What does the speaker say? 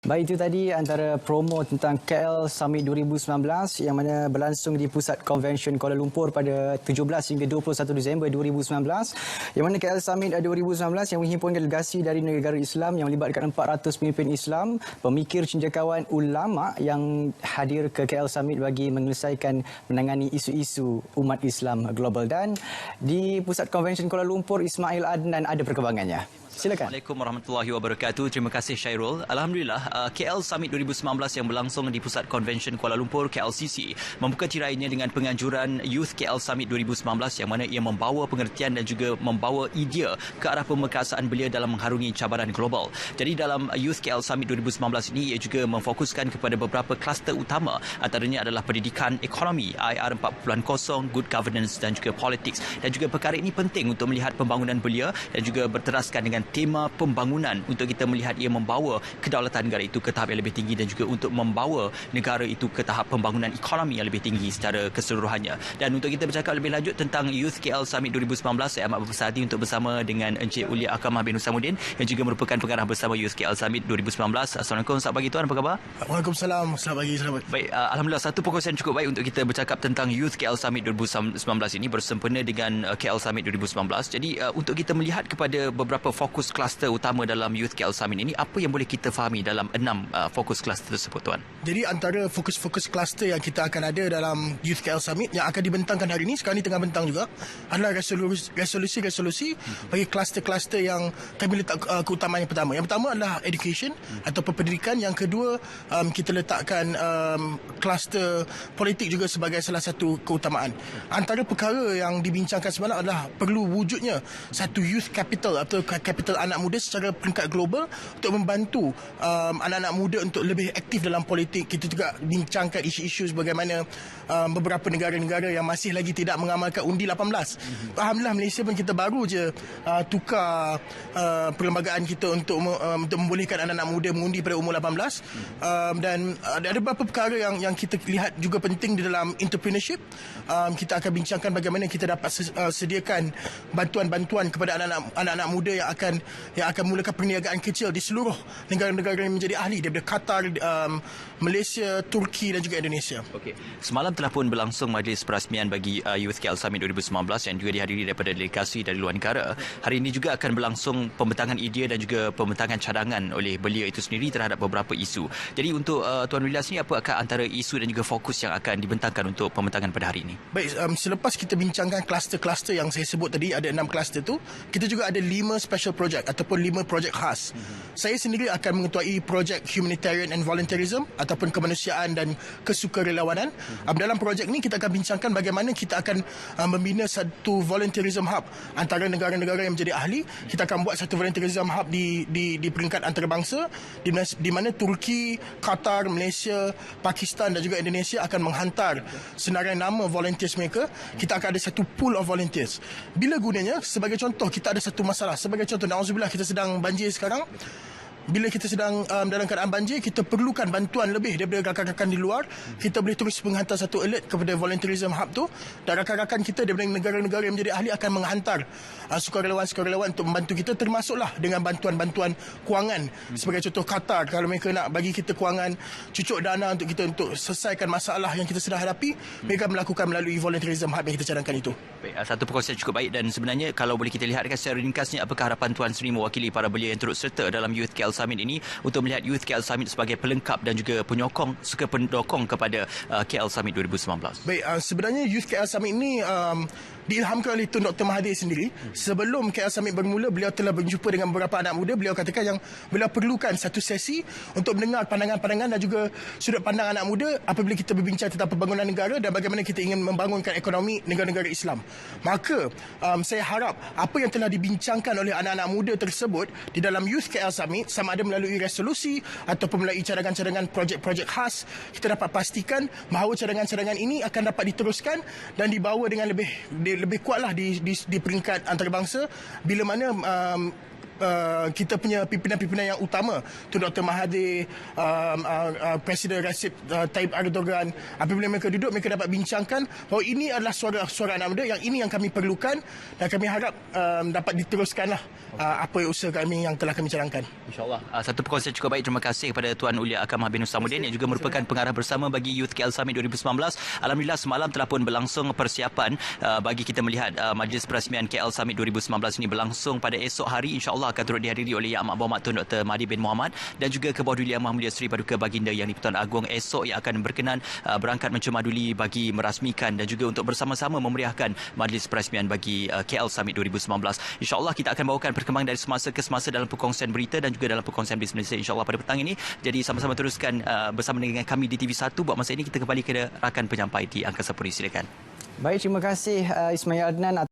Baik, itu tadi antara promo tentang KL Summit 2019 yang mana berlangsung di Pusat Convention Kuala Lumpur pada 17 hingga 21 Disember 2019. Yang mana KL Summit 2019 yang menghimpunkan delegasi dari negara Islam yang melibatkan 400 pemimpin Islam, pemikir, cendekiawan, ulama yang hadir ke KL Summit bagi menyelesaikan menangani isu-isu umat Islam global. Dan di Pusat Convention Kuala Lumpur, Ismail Adnan ada perkembangannya. Silakan. Assalamualaikum warahmatullahi wabarakatuh. Terima kasih Syairul. Alhamdulillah, KL Summit 2019 yang berlangsung di Pusat Convention Kuala Lumpur KLCC membuka tirainya dengan penganjuran Youth KL Summit 2019 yang mana ia membawa pengertian dan juga membawa idea ke arah pemerkasaan belia dalam mengharungi cabaran global. Jadi dalam Youth KL Summit 2019 ini ia juga memfokuskan kepada beberapa kluster utama, antaranya adalah pendidikan, ekonomi, IR 4.0, good governance dan juga politics. Dan juga perkara ini penting untuk melihat pembangunan belia dan juga berteraskan dengan tema pembangunan untuk kita melihat ia membawa kedaulatan negara itu ke tahap yang lebih tinggi dan juga untuk membawa negara itu ke tahap pembangunan ekonomi yang lebih tinggi secara keseluruhannya. Dan untuk kita bercakap lebih lanjut tentang Youth KL Summit 2019, saya amat berpuas hati untuk bersama dengan Encik Ulia Akamah bin Husamuddin yang juga merupakan pengarah bersama Youth KL Summit 2019. Assalamualaikum, selamat pagi tuan, apa khabar? Waalaikumsalam, selamat pagi, selamat. Baik, Alhamdulillah, satu perkongsian cukup baik untuk kita bercakap tentang Youth KL Summit 2019 ini bersempena dengan KL Summit 2019. Jadi untuk kita melihat kepada beberapa fokus kluster utama dalam Youth KL Summit ini, apa yang boleh kita fahami dalam 6 fokus kluster tersebut tuan? Jadi antara fokus-fokus kluster yang kita akan ada dalam Youth KL Summit yang akan dibentangkan hari ini, sekarang ni tengah bentang juga, adalah resolusi bagi kluster-kluster yang kami letak keutamaan yang pertama. Yang pertama adalah education atau pendidikan. Yang kedua, kita letakkan kluster politik juga sebagai salah satu keutamaan. Antara perkara yang dibincangkan semalam adalah perlu wujudnya satu youth capital atau capital anak muda secara peringkat global untuk membantu anak-anak muda untuk lebih aktif dalam politik. Kita juga bincangkan isu-isu bagaimana beberapa negara-negara yang masih lagi tidak mengamalkan undi 18. Alhamdulillah, Malaysia pun kita baru je tukar perlembagaan kita untuk membolehkan anak-anak muda mengundi pada umur 18. Dan ada beberapa perkara yang kita lihat juga penting di dalam entrepreneurship. Kita akan bincangkan bagaimana kita dapat sediakan bantuan-bantuan kepada anak-anak muda yang akan mulakan perniagaan kecil di seluruh negara-negara yang menjadi ahli, daripada Qatar, Malaysia, Turki dan juga Indonesia. Okey. Semalam telah pun berlangsung majlis perasmian bagi Youth KL Summit 2019 yang juga dihadiri daripada delegasi dari luar negara. Hari ini juga akan berlangsung pembentangan idea dan juga pembentangan cadangan oleh belia itu sendiri terhadap beberapa isu. Jadi untuk Tuan William sini, apa antara isu dan juga fokus yang akan dibentangkan untuk pembentangan pada hari ini? Baik, selepas kita bincangkan kluster-kluster yang saya sebut tadi, ada 6 kluster tu, kita juga ada 5 special project ataupun 5 projek khas. Saya sendiri akan mengetuai projek humanitarian and volunteerism ataupun kemanusiaan dan kesukarelawanan. Dalam projek ni kita akan bincangkan bagaimana kita akan membina satu volunteerism hub antara negara-negara yang menjadi ahli. Kita akan buat satu volunteerism hub di peringkat antarabangsa di mana Turki, Qatar, Malaysia, Pakistan dan juga Indonesia akan menghantar senarai nama volunteers mereka. Kita akan ada satu pool of volunteers. Bila gunanya? Sebagai contoh, kita ada satu masalah. Sebagai contoh, na'udzubillah, kita sedang banjir sekarang. Bila kita sedang dalam keadaan banjir, kita perlukan bantuan lebih daripada rakan-rakan di luar. Kita boleh terus menghantar satu alert kepada volunteerism hub tu, dan rakan-rakan kita daripada negara-negara yang menjadi ahli akan menghantar sukarelawan-sukarelawan untuk membantu kita, termasuklah dengan bantuan-bantuan kewangan. Sebagai contoh, Qatar, kalau mereka nak bagi kita kewangan, cucuk dana untuk kita untuk selesaikan masalah yang kita sedang hadapi, mereka melakukan melalui volunteerism hub yang kita cadangkan itu. Baik, satu perkongsian cukup baik. Dan sebenarnya kalau boleh kita lihatkan secara ringkasnya, apakah harapan Tuan Sri mewakili para belia yang turut serta dalam Youth KL Summit ini untuk melihat Youth KL Summit sebagai pelengkap dan juga pendokong kepada KL Summit 2019? Baik, sebenarnya Youth KL Summit ini diilhamkan oleh Tun Dr. Mahathir sendiri. Sebelum KL Summit bermula, beliau telah berjumpa dengan beberapa anak muda. Beliau katakan yang beliau perlukan satu sesi untuk mendengar pandangan-pandangan dan juga sudut pandang anak muda apabila kita berbincang tentang pembangunan negara dan bagaimana kita ingin membangunkan ekonomi negara-negara Islam. Maka saya harap apa yang telah dibincangkan oleh anak-anak muda tersebut di dalam Youth KL Summit, sama ada melalui resolusi ataupun melalui cadangan-cadangan projek-projek khas, kita dapat pastikan bahawa cadangan-cadangan ini akan dapat diteruskan dan dibawa dengan lebih kuatlah di peringkat antarabangsa bila mana kita punya pimpinan-pimpinan yang utama, Tun Dr. Mahathir, Presiden Recep Tayyip Erdogan, apabila mereka duduk, mereka dapat bincangkan bahawa ini adalah suara anak muda, yang ini yang kami perlukan, dan kami harap dapat diteruskanlah apa usaha kami yang telah kami cadangkan. InsyaAllah. Satu perkongsian cukup baik. Terima kasih kepada Tuan Ulia Akamah bin Husamuddin yang juga merupakan pengarah bersama bagi Youth KL Summit 2019. Alhamdulillah semalam telah pun berlangsung persiapan bagi kita melihat majlis perasmian KL Summit 2019 ini berlangsung pada esok hari. InsyaAllah akan turut dihadiri oleh Yang Amat Berhormat Tun Dr. Mahathir bin Mohamad dan juga Kebawah-Duli Yang Maha Mulia Seri Paduka Baginda Yang di-Pertuan Agong esok yang akan berkenan berangkat mencemaduli bagi merasmikan dan juga untuk bersama-sama memeriahkan majlis perasmian bagi KL Summit 2019. InsyaAllah kita akan bawakan perkembangan dari semasa ke semasa dalam perkongsian berita dan juga dalam perkongsian bisnes Malaysia insyaAllah pada petang ini. Jadi sama-sama teruskan bersama dengan kami di TV1. Buat masa ini kita kembali ke rakan penyampai di Angkasa Puri. Silakan. Baik, terima kasih Ismail Adnan.